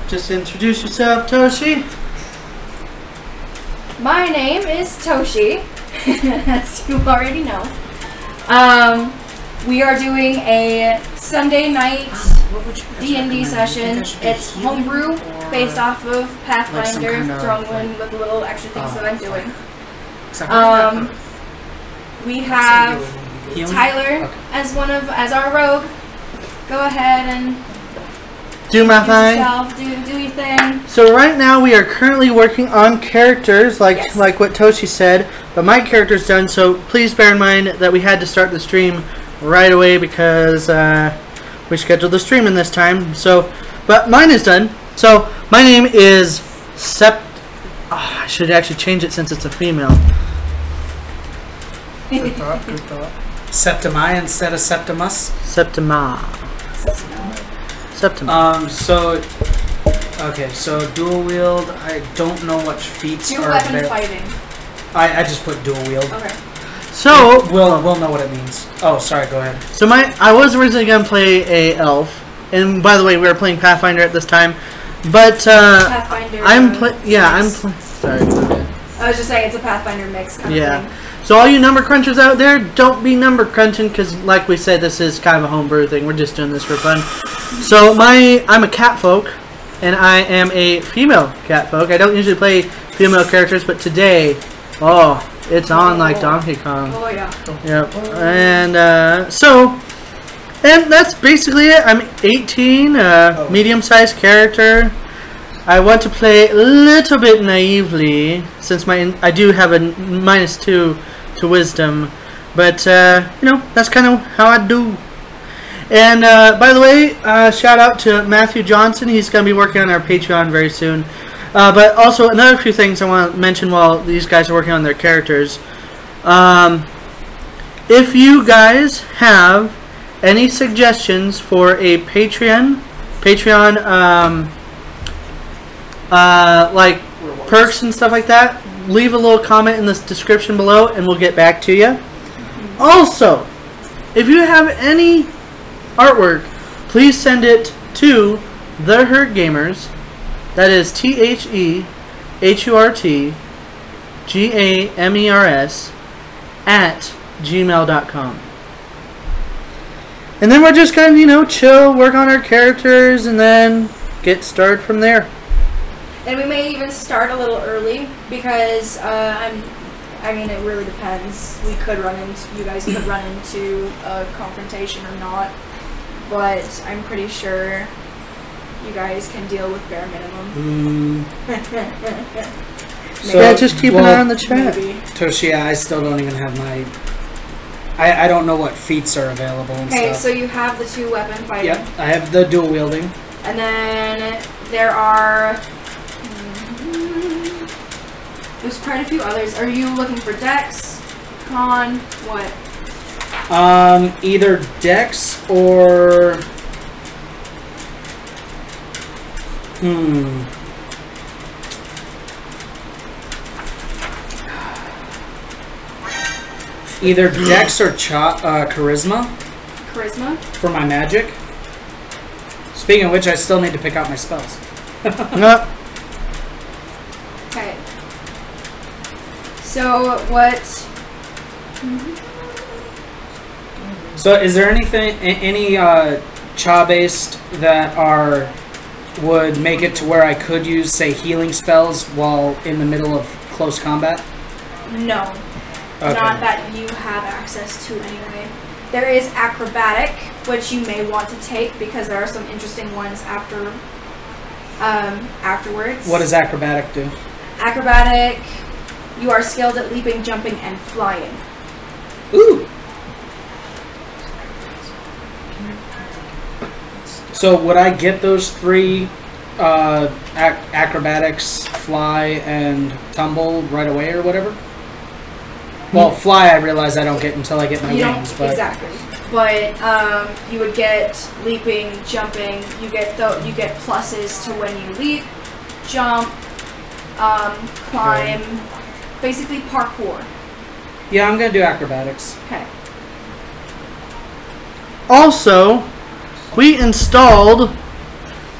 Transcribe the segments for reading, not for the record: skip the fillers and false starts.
Just introduce yourself, Toshi. My name is Toshi, as you already know. We are doing a Sunday night D&D session. It's homebrew, based off of Pathfinder, thrown in with little extra things that I'm doing. We have Tyler as our rogue. Go ahead and do my thing. Do your thing. So right now we are currently working on characters, like what Toshi said, but my character's done. So please bear in mind that we had to start the stream right away because we scheduled the stream in this time. So, but mine is done. So my name is I should actually change it since it's a female. Good thought. Good thought. Septimi instead of Septimus. Septima. So dual wield. I don't know what feats are weapon available. fighting. I just put dual wield. Okay. So we'll know what it means. Oh, sorry. Go ahead. So I was originally gonna play a elf, and by the way, we were playing Pathfinder at this time, but Pathfinder. Sorry. I was just saying it's a Pathfinder mix kind of thing. So all you number crunchers out there, don't be number crunching because, like we said, this is kind of a homebrew thing. We're just doing this for fun. So I'm a cat folk, and I am a female cat folk. I don't usually play female characters, but today, it's on like Donkey Kong. Oh yeah. Yep. And and that's basically it. I'm 18, medium-sized character. I want to play a little bit naively since I do have a -2 to wisdom, but that's kind of how I do. And by the way, shout out to Matthew Johnson. He's going to be working on our Patreon very soon. But also another few things I want to mention while these guys are working on their characters. If you guys have any suggestions for a Patreon like perks and stuff like that, leave a little comment in the description below and we'll get back to you. Also, if you have any artwork, please send it to thehurtgamers. That is thehurtgamers @gmail.com. And then we're just gonna chill, work on our characters, and then get started from there. And we may even start a little early because I mean, it really depends. You guys could run into a confrontation or not, but I'm pretty sure you guys can deal with bare minimum. So yeah, just keep an eye on the chat. Toshi, I still don't even have my. I don't know what feats are available and stuff. Okay, so you have the 2 weapon fighting. Yep, I have the dual wielding. And then there are. There's quite a few others. Are you looking for Dex, Con, what? Either Dex or either Dex or Charisma. Charisma? For my magic. Speaking of which, I still need to pick out my spells. Okay. So what? So is there any Cha-based that would make it to where I could use, say, healing spells while in the middle of close combat? No. Okay. Not that you have access to anyway. There is acrobatic, which you may want to take because there are some interesting ones afterwards. What does acrobatic do? Acrobatic, you are skilled at leaping, jumping, and flying. Ooh. So would I get those 3 acrobatics, fly, and tumble right away or whatever? Well, fly I realize I don't get until I get my wings. But exactly. But you would get leaping, jumping. You get pluses to when you leap, jump, climb, basically parkour. Yeah, I'm gonna do acrobatics. Okay. Also, we installed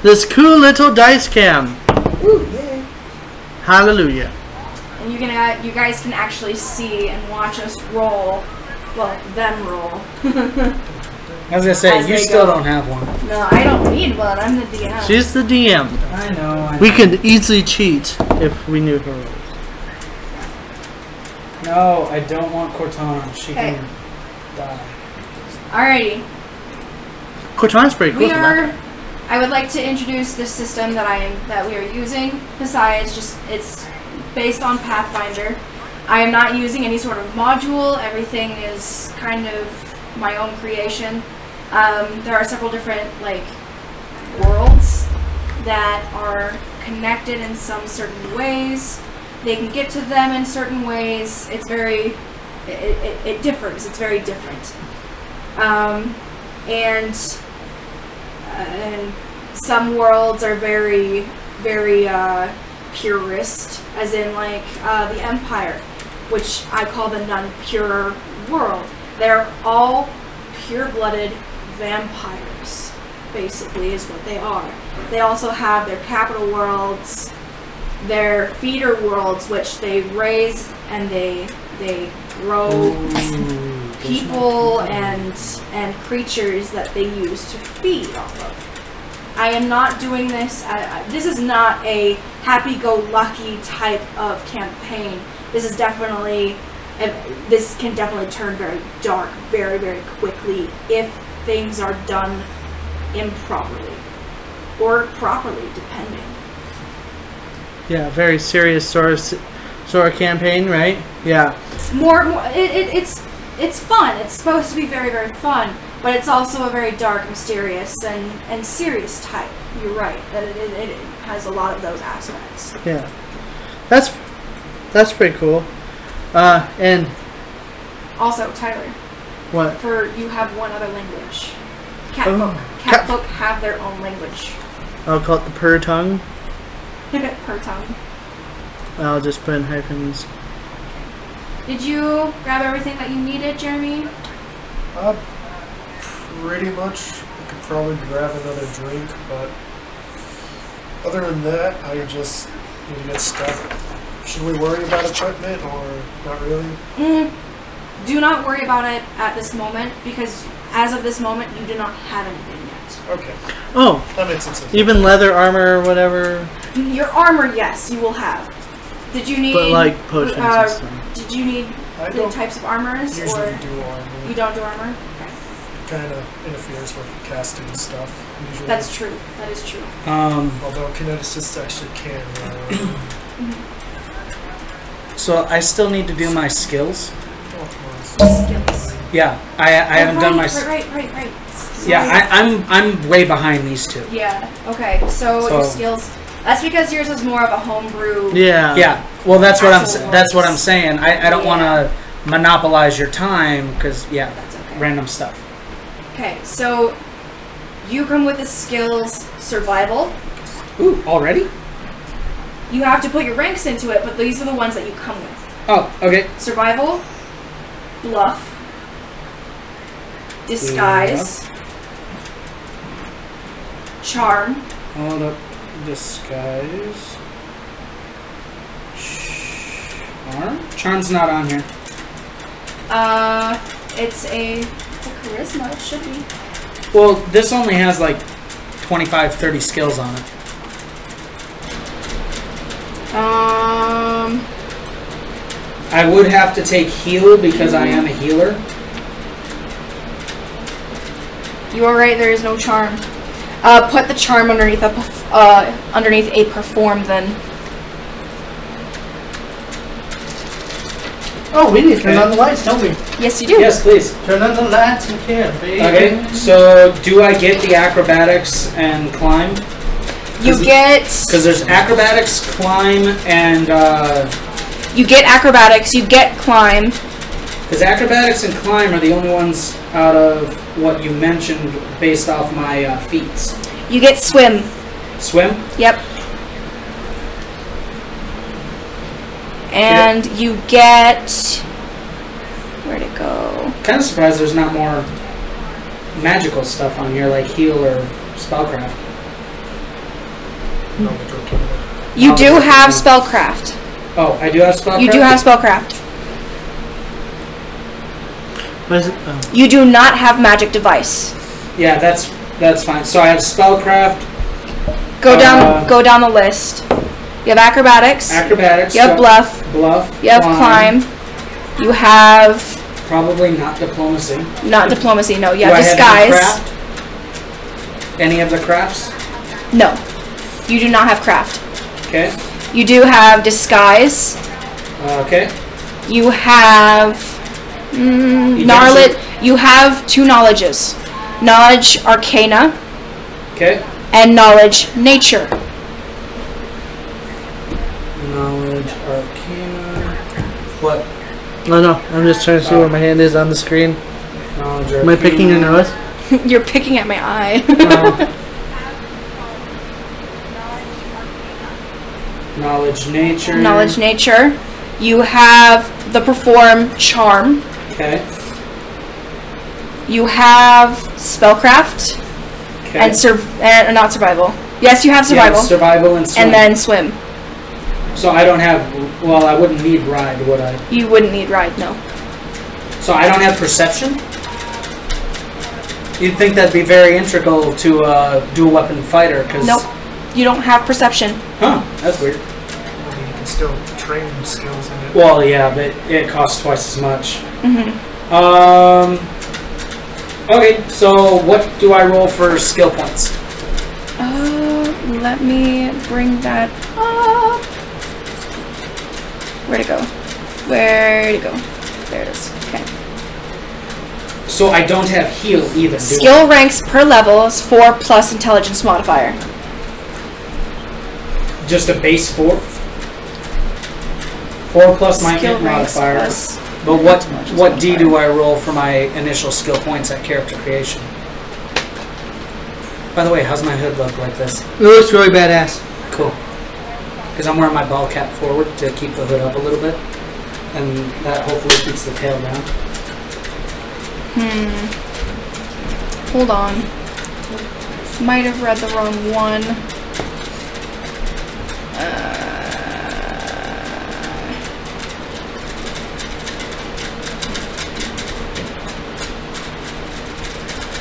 this cool little dice cam. Ooh, yeah. Hallelujah. And you guys can actually see and watch us roll. Well, them roll. As I say, you still don't have one. No, I don't need one. I'm the DM. She's the DM. I know. We could easily cheat if we knew her rules. No, I don't want Cortana. She can die. Alrighty. Cortana's pretty cool. I would like to introduce this system that we are using. Besides, just it's based on Pathfinder. I am not using any sort of module. Everything is kind of my own creation. There are several different worlds that are connected in some certain ways. They can get to them in certain ways. It's it differs. It's very different. And some worlds are very, very purist, as in the Empire, which I call the non-pure world. They're all pure-blooded vampires, basically, is what they are. They also have their capital worlds, their feeder worlds, which they raise and they grow people and creatures that they use to feed off of. I am not doing this. This is not a happy-go-lucky type of campaign. This is definitely. This can definitely turn very dark very, very quickly if things are done improperly or properly, depending. Yeah, very serious sort of campaign, right? Yeah. It's fun. It's supposed to be very, very fun, but it's also a very dark, mysterious, and serious type. You're right. It has a lot of those aspects. Yeah, that's pretty cool. And also, Tyler. What? You have one other language. Catfolk. Catfolk have their own language. I'll call it the purr tongue. Per tongue. I'll just put in hyphens. Did you grab everything that you needed, Jeremy? Pretty much. I could probably grab another drink, but other than that, I just need to get stuff. Should we worry about equipment or not really? Do not worry about it at this moment, because as of this moment, you do not have anything yet. Okay. Oh. That makes sense. Even leather armor or whatever? Your armor, yes, you will have. Did you need... But potions and stuff. Did you need the types of armors? Usually or do armor. You don't do armor? Okay. Kind of interferes with casting stuff, usually. That's true. That is true. Although kineticists actually can. So I still need to do my skills. Skills. Yeah, I haven't done my. Right. Yeah, I'm way behind these two. Yeah. Okay. So your skills. That's because yours is more of a homebrew. Yeah. Yeah. Well, that's what I'm saying. I don't want to monopolize your time because that's okay. Random stuff. Okay, so you come with the skills survival. Ooh, already? You have to put your ranks into it, but these are the ones that you come with. Oh, okay. Survival, bluff, disguise, charm. Hold up. Disguise. Charm? Charm's not on here. It's a charisma. It should be. Well, this only has 25, 30 skills on it. I would have to take heal because I am a healer. You are right. There is no charm. Put the charm underneath a perform then. Oh, we need to turn on the lights, don't we? Yes, you do. Yes, please. Turn on the lights and baby. Okay, so do I get the acrobatics and climb? You get... Because there's acrobatics, climb, and... You get acrobatics, you get climb. Because acrobatics and climb are the only ones out of what you mentioned based off my feats. You get swim. Swim? Yep. And you get... Where'd it go? Kind of surprised there's not more magical stuff on here, like heal or spellcraft. knowledge arcana. You do have spellcraft. Oh, I do have spellcraft? You do have spellcraft. What is it? Oh. You do not have magic device. Yeah, that's fine. So I have spellcraft. Go down the list. You have acrobatics. Acrobatics. You have bluff. Bluff. You have climb. You have probably not diplomacy. not diplomacy. No, you Do have I disguise. Have any of the crafts? No, you do not have craft. Okay. You do have disguise. Okay. You have knowledge. You have 2 knowledges: knowledge arcana Okay. and knowledge nature. Knowledge arcana. What? Oh no, I'm just trying to see where my hand is on the screen. Knowledge Am I picking your nose? You're picking at my eye. Knowledge nature. Knowledge nature. You have the perform charm. Okay. You have spellcraft Okay. and not survival. Yes, you have survival. Yeah, survival and swim. And then swim. So I don't have. Well, I wouldn't need ride, would I? You wouldn't need ride, no. So I don't have perception. You'd think that'd be very integral to a dual weapon fighter, because. Nope. You don't have perception. Huh? That's weird. I mean, you can still train skills in it. Well, yeah, but it costs twice as much. Okay, so what do I roll for skill points? Let me bring that up. Where'd it go? Where'd it go? There it is. Okay. So I don't have heal either. Skill ranks per level is 4 plus intelligence modifier. Just a base 4? 4 plus my Skill hit ranks modifier. plus But intelligence what D modifier. do I roll for my initial skill points at character creation? By the way, how's my hood look like this? It looks really badass. Cool. Because I'm wearing my ball cap forward to keep the hood up a little bit. And that hopefully keeps the tail down. Hold on. Might have read the wrong one.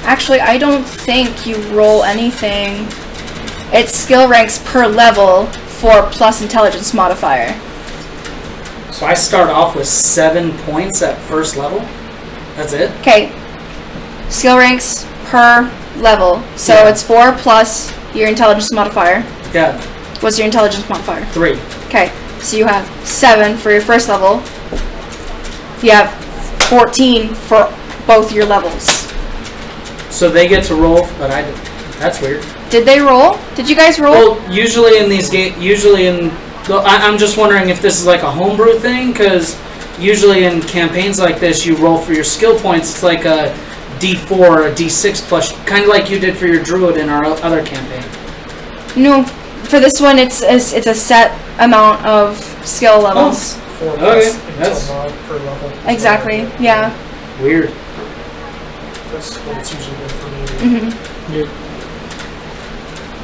Actually, I don't think you roll anything. It's skill ranks per level, 4 plus intelligence modifier. So I start off with 7 points at first level? That's it? Okay. Skill ranks per level. So Yeah. it's 4 plus your intelligence modifier. Yeah, What's your intelligence modifier? 3. Okay. So you have 7 for your first level. You have 14 for both your levels. So they get to roll, but I don't. That's weird. Did they roll? Did you guys roll? Well, usually in these games, I'm just wondering if this is like a homebrew thing, because usually in campaigns like this, you roll for your skill points. It's like a D4 or a D6 plus, kind of like you did for your druid in our other campaign. No. For this one, it's a set amount of skill levels. 4 Okay, plus that's- until mod per level. Exactly. Yeah. Weird. That's what it's usually good for me. Yeah.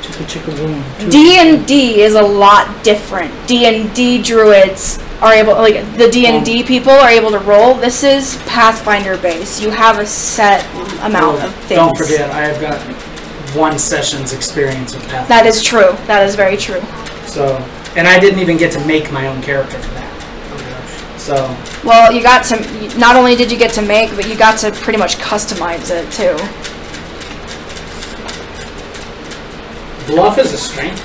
Chicka chicka boom. D&D is a lot different. D&D druids are able, like the D&D people are able to roll. This is Pathfinder based. You have a set amount of things. Don't forget, I have got 1 session's experience with Pathfinder. That is true. That is very true. So, and I didn't even get to make my own character for that. So, Well, you got to, not only did you get to make, but you got to pretty much customize it too. bluff is a strength.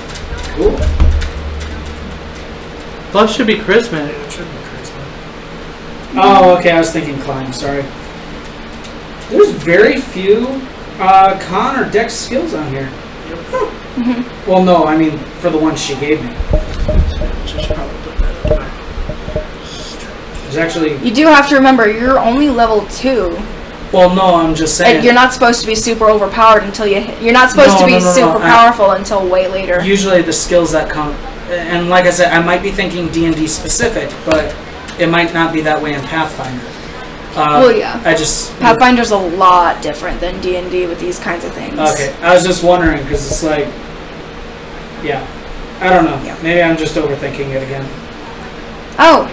Cool. Bluff should be charisma. Yeah, it should be charisma. Oh, okay. I was thinking climb. Sorry. There's very few con or dex skills on here. Well, no. I mean, for the ones she gave me. Just probably put that up there. There's actually. You do have to remember, you're only level 2. Well, no. I'm just saying. You're not supposed to be super overpowered until you hit. You're not supposed to be super powerful until way later. Usually the skills that come, and like I said, I might be thinking D&D specific, but it might not be that way in Pathfinder. Well, yeah. I just Pathfinder's a lot different than D&D with these kinds of things. Okay, I was just wondering because it's like, yeah. I don't know. Yeah. Maybe I'm just overthinking it again. Oh,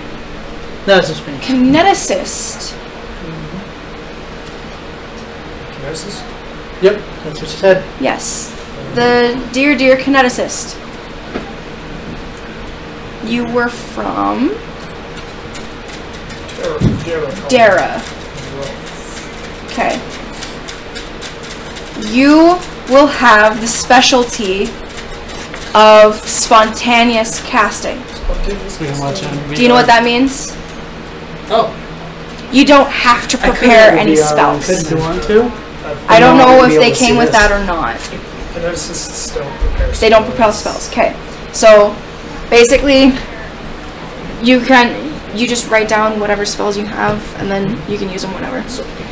That's just me. kineticist. Kinesis? Yep, that's what she said. Yes. The dear kineticist. You were from Dara. Okay. You will have the specialty of spontaneous casting. We can watch him. Do you know what that means? Oh. You don't have to prepare any spells. Could you want to? I don't No, I know wouldn't if be they able to came see with this. that or not. Kineticists don't prepare spells. They don't prepare spells. Okay. So basically you just write down whatever spells you have and then you can use them whenever.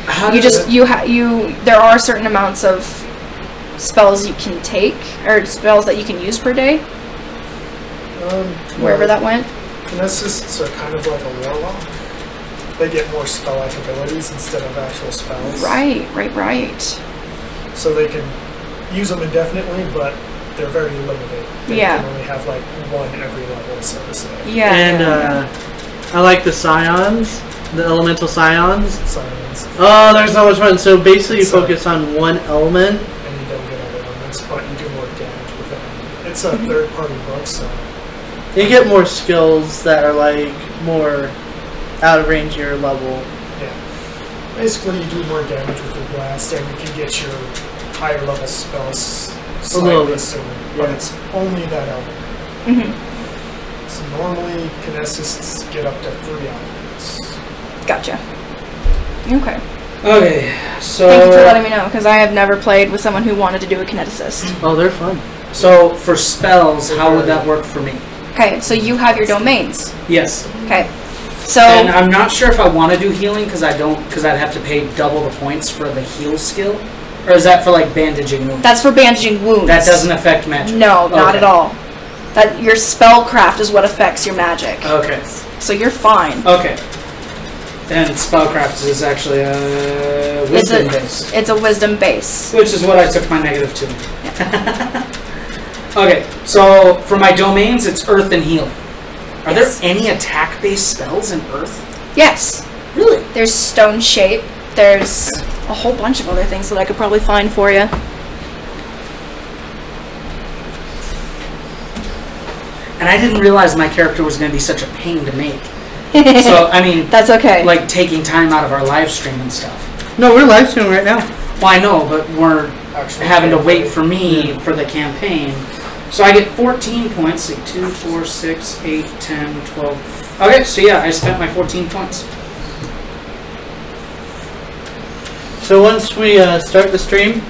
How You does just there are certain amounts of spells you can take or spells that you can use per day, wherever that went. Kineticists are kind of like a warlock. They get more spell-like abilities instead of actual spells. Right. So they can use them indefinitely, but they're very limited. They Yeah. can only have like one every level, so to say. Yeah. And I like the scions, the elemental scions. Science. Oh, there's so much fun. So basically, you So- focus on one element. And you don't get other elements, but you do more damage with them. It's a third-party book, so You get more skills that are like more out of range of your level. yeah. Basically, you do more damage with your blast, and you can get your higher level spells little slightly bit. sooner. But Yeah. it's only that element. Mhm. So normally, kineticists get up to 3 elements. Gotcha. Okay. Okay, so Thank you for letting me know because I have never played with someone who wanted to do a kineticist. Oh, they're fun. so for spells, how would that work for me? Okay, so you have your domains. Yes. Okay. So And I'm not sure if I want to do healing because I'd have to pay double the points for the heal skill, or is that for like bandaging wounds? that's for bandaging wounds. That doesn't affect magic. No, not Okay. at all. That your spellcraft is what affects your magic. Okay. So you're fine. Okay. And spellcraft is actually a wisdom base, It's a wisdom base. which is what I took my negative to. Okay, so for my domains, it's earth and healing. Are Yes. there any attack-based spells in earth? Yes. Really? There's stone shape. There's a whole bunch of other things that I could probably find for you. And I didn't realize my character was going to be such a pain to make. So, I mean, That's okay. like taking time out of our live stream and stuff. No, we're live streaming right now. Well, I know, but we're Actually, having to wait for me for the campaign. So I get 14 points. Like 2, 4, 6, 8, 10, 12. Okay, so yeah, I spent my 14 points. So once we start the stream,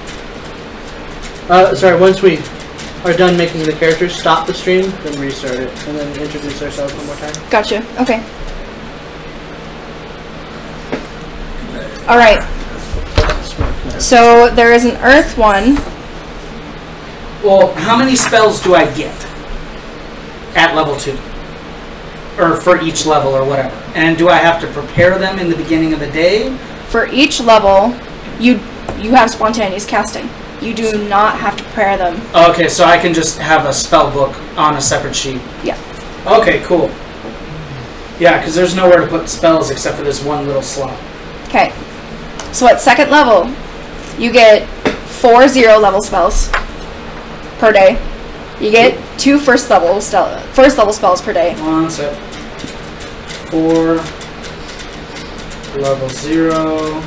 once we are done making the characters, stop the stream, then restart it, and then introduce ourselves one more time. Gotcha. Okay. All right. So there is an earth one. Well, how many spells do I get at level 2? Or for each level or whatever? And do I have to prepare them in the beginning of the day? For each level, you have spontaneous casting. You do not have to prepare them. Okay, so I can just have a spell book on a separate sheet. Yeah. Okay, cool. Yeah, because there's nowhere to put spells except for this one little slot. Okay. So at second level, you get 4 0-level spells per day. You get 2 first level spells per day. One sec. 4 level 0.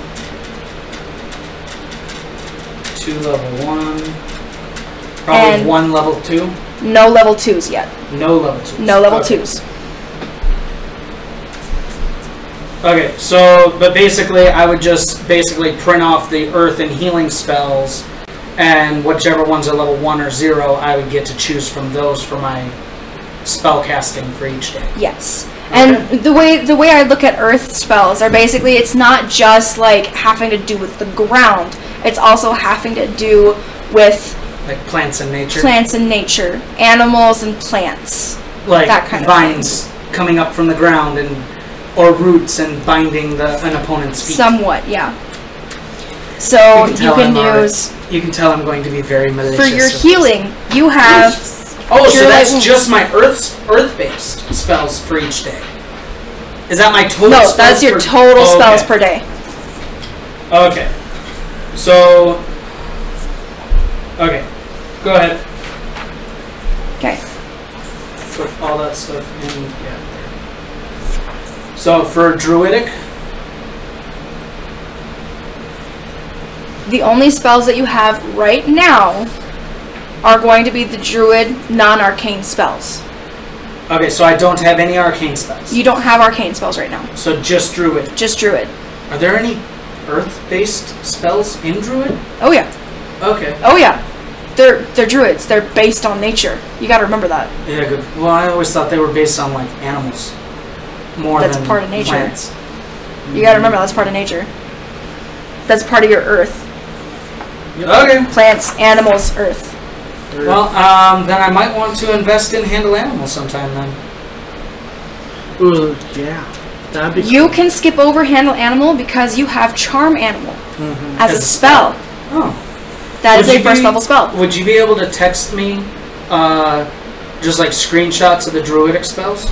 2 level 1. Probably And 1 level 2. No level 2s yet. No level 2s. No level Okay. 2s. Okay, so, but basically, I would just basically print off the earth and healing spells, and whichever ones are level 1 or 0, I would get to choose from those for my spell casting for each day. Yes. And the way I look at earth spells are basically, it's not just like having to do with the ground. It's also having to do with Like plants and nature. plants and nature, animals and plants. Like that kind of vines coming up from the ground or roots and binding an opponent's feet. Somewhat, yeah. So you tell can I'm already- use You can tell I'm going to be very malicious. for your with this. healing. You have Oh, so Cure that's light wounds. just my earth-based spells for each day. Is that my total? No, spells that's your per- total Oh, spells okay. per day. Okay. So. Okay. Go ahead. Okay. Put all that stuff in. Yeah. So for druidic. The only spells that you have right now are going to be the druid non-arcane spells. Okay, so I don't have any arcane spells. You don't have arcane spells right now. So just druid. Just druid. Are there any earth-based spells in druid? Oh yeah. Okay. Oh yeah. They're druids. They're based on nature. You got to remember that. Yeah, good. Well, I always thought they were based on like animals, more That's than part of nature. plants. You got to remember that's part of nature. That's part of your earth. Okay. Plants, animals, earth. Well, then I might want to invest in handle animals sometime then. Ooh, yeah. That'd be You can skip over handle animal because you have charm animal as a spell. Oh. That is Would a you first be- level spell. Would you be able to text me, just like screenshots of the druidic spells?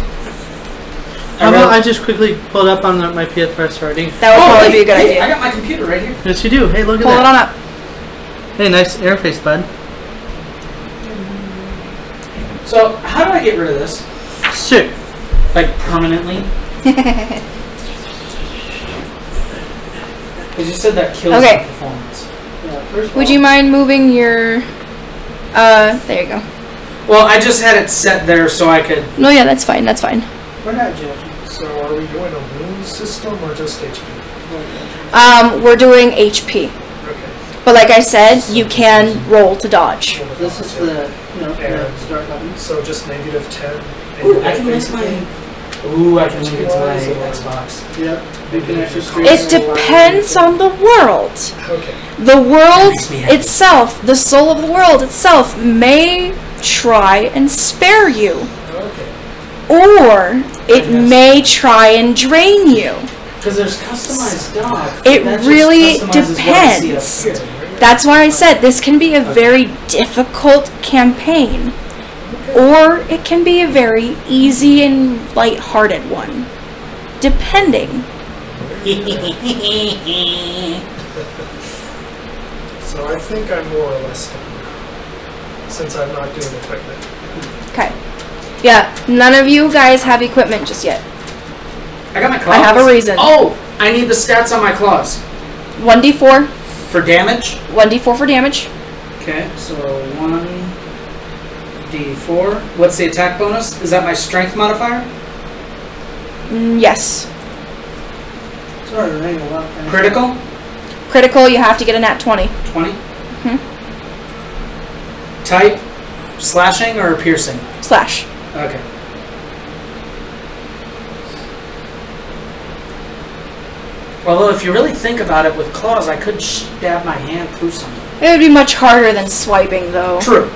How about I just quickly pulled up on my PS4 already? That would probably be a good I idea. got my computer right here. Yes, you do. Hey, look at Pull it that. on up. Hey, nice interface, bud. So, how do I get rid of this? Sick. Like, permanently? Because you said that kills Okay. the performance. Would you mind moving your... there you go. Well, I just had it set there so I could... No, yeah, that's fine, that's fine. We're not judging. So are we doing a wound system or just HP? We're doing HP. Okay. But like I said, you can roll to dodge. This is the, And start button. so just -10. Ooh, I can link basically. I can link it to my Xbox. Yep. You can actually stream It depends on the world. Okay. The world makes me happy. itself, the soul of the world itself, may try and spare you. Okay. Or it may try and drain you. Because there's customized dog. It That just really customizes what I see up depends. here. That's why I said this can be a very difficult campaign. Or it can be a very easy and lighthearted one. Depending. So I think I'm more or less done. Since I'm not doing equipment. Okay. Yeah, none of you guys have equipment just yet. I got my claws. I have a reason. Oh! I need the stats on my claws. 1d4. For damage? 1d4 for damage. Okay, so 1d4. What's the attack bonus? Is that my strength modifier? Yes. Sorry, it rang a lot. Critical? Critical, you have to get a nat 20. 20? Mhm. Type? Slashing or piercing? Slash. Okay. Although if you really think about it, with claws, I could stab my hand through something. It would be much harder than swiping, though. True.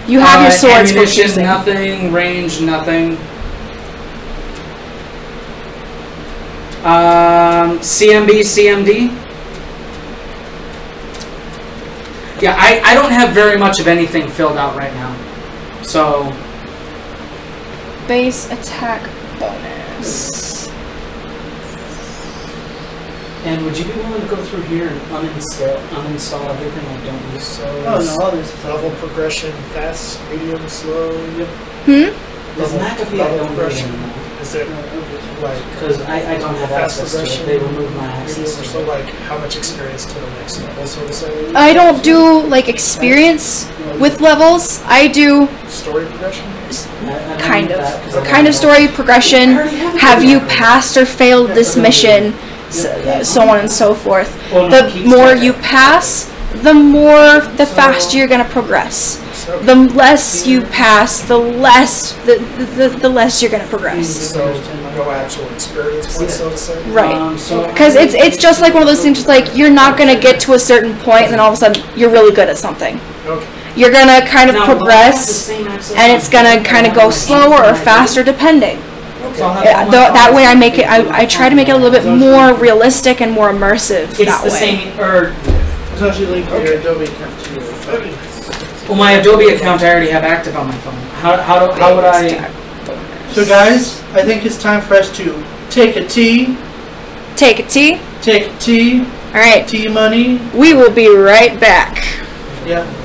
You have your swords for ammunition, piercing. nothing. Range, nothing. CMB, CMD. Yeah, I don't have very much of anything filled out right now. So, Base attack bonus. and would you be willing to go through here and uninstall everything I don't use? So Oh, no, all this. level progression, fast, medium, slow. Hmm? Does McAfee I don't really progression. anymore. Is it like Because I don't have fast access to it. progression? They removed my medium access or to so? it. Like how much experience to the next level, so to say? I don't do, like, experience with levels. I do Story progression? kind of story progression. Have you passed or failed this mission? So on and so forth. The more you pass, the faster you're gonna progress. So, The less you pass, the less you're gonna progress. so no actual experience points, so to say? Right. Because it's just like one of those things. It's like you're not gonna get to a certain point, and then all of a sudden you're really good at something. Okay. You're gonna kind of progress, and it's gonna kind of go slower or faster depending. That way, I try to make it a little bit more realistic and more immersive It's that the way. same, or It's actually linked to your Adobe account too. That'd be nice. Well, my Adobe account I already have active on my phone. How would I? So guys, I think it's time for us to take a tea. Take a tea. Take a tea. All right. Tea money. We will be right back. Yeah.